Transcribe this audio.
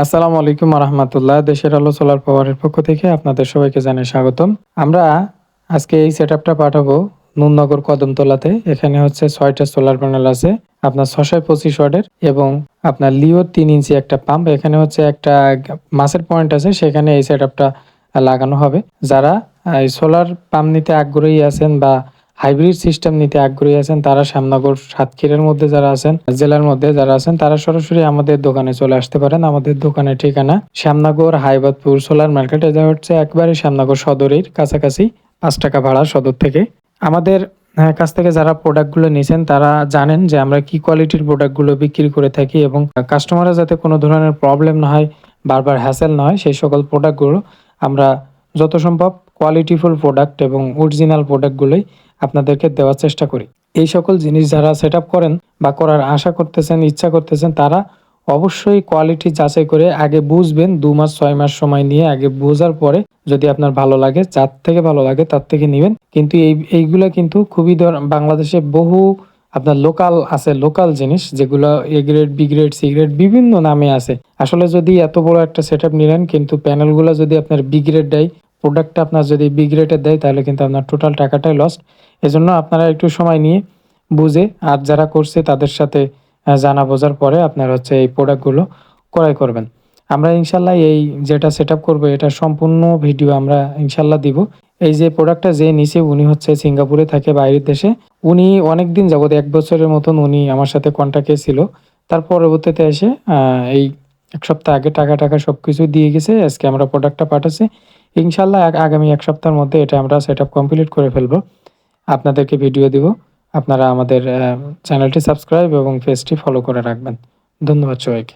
আসসালামু আলাইকুম রহমতুল্লাহ। দেশের আলো সোলার পাওয়ারের পক্ষ থেকে আপনাদের সবাইকে জানাই স্বাগতম। আমরা আজকে এই সেটআপটা পাঠাবো নুননগর কদমতলাতে। এখানে হচ্ছে 6টা সোলার প্যানেল আছে, আপনার 625 ওয়াটের এবং আপনার লিও 3 ইঞ্চি একটা পাম্প। এখানে হচ্ছে একটা মাসের পয়েন্ট আছে, সেখানে এই সেটআপটা লাগানো হবে। যারা এই সোলার পাম্প নিতে আগ্রহী আছেন বা হাইব্রিড সিস্টেম নিতে আগ্রহী আছেন, তারা শ্যামনগর সাতক্ষীরার মধ্যে যারা আছেন, জেলার মধ্যে যারা আছেন, তারা সরাসরি আমাদের দোকানে চলে আসতে পারেন। আমাদের দোকানের ঠিকানা শ্যামনগর হাইবাদপুর সোলার মার্কেট। এটা হচ্ছে একবারে শ্যামনগর সদরের কাছাকাছি, 5 টাকা ভাড়া সদর থেকে। আমাদের কাছ থেকে যারা প্রোডাক্টগুলো নিয়েছেন তারা জানেন যে আমরা কি কোয়ালিটির প্রোডাক্টগুলো বিক্রি করে থাকি এবং কাস্টমাররা যাতে কোনো ধরনের প্রবলেম না হয়, বারবার হ্যাসেল না হয়, সেই সকল প্রোডাক্টগুলো আমরা যত সম্ভব কোয়ালিটিফুল প্রোডাক্ট এবং অরিজিনাল প্রোডাক্টগুলোই আপনাদেরকে দেওয়ার চেষ্টা করি। এই সকল জিনিস যারা সেট আপ করেন বা করার আশা করতেছেন, ইচ্ছা করতেছেন, তারা অবশ্যই কোয়ালিটি যাচাই করে আগে বুঝবেন। 2 মাস 6 মাস সময় নিয়ে আগে বোঝার পরে যদি আপনার ভালো লাগে, যার থেকে ভালো লাগে তার থেকে নেবেন। কিন্তু এইগুলা কিন্তু খুবই বাংলাদেশে বহু আপনার লোকাল আছে, লোকাল জিনিস যেগুলো A grade, B grade, C grade বিভিন্ন নামে আছে। আসলে যদি এত বড় একটা সেট আপ নিলেন কিন্তু প্যানেলগুলো যদি আপনার বি গ্রেড দেয়, প্রোডাক্টটা আপনার যদি বি গ্রেডের দেয়, তাহলে কিন্তু আপনার টোটাল টাকাটাই লস্ট। এজন্য আপনারা একটু সময় নিয়ে বুঝে, আর যারা করছে তাদের সাথে জানা বোঝার পরে আপনার হচ্ছে এই প্রোডাক্টগুলো ক্রয় করবেন। আমরা ইনশাল্লাহ এই যেটা সেট আপ করবো এটার সম্পূর্ণ ভিডিও আমরা ইনশাল্লাহ দিব। এই যে প্রোডাক্টটা যে নিচে, উনি হচ্ছে সিঙ্গাপুরে থাকে, বাইরের দেশে। উনি অনেক দিন যাবত 1 বছরের মতন উনি আমার সাথে কন্ট্যাক্টে ছিল। তার পরবর্তীতে এসে এই 1 সপ্তাহ আগে টাকা টাকা সব কিছু দিয়ে গেছে। আজকে আমরা প্রোডাক্টটা পাঠাচ্ছি। ইনশাল্লাহ আগামী 1 সপ্তাহের মধ্যে এটা আমরা সেট আপ কমপ্লিট করে ফেলবো, আপনাদেরকে ভিডিও দিব। আপনারা আমাদের চ্যানেলটি সাবস্ক্রাইব এবং পেজটি ফলো করে রাখবেন। ধন্যবাদ সবাইকে।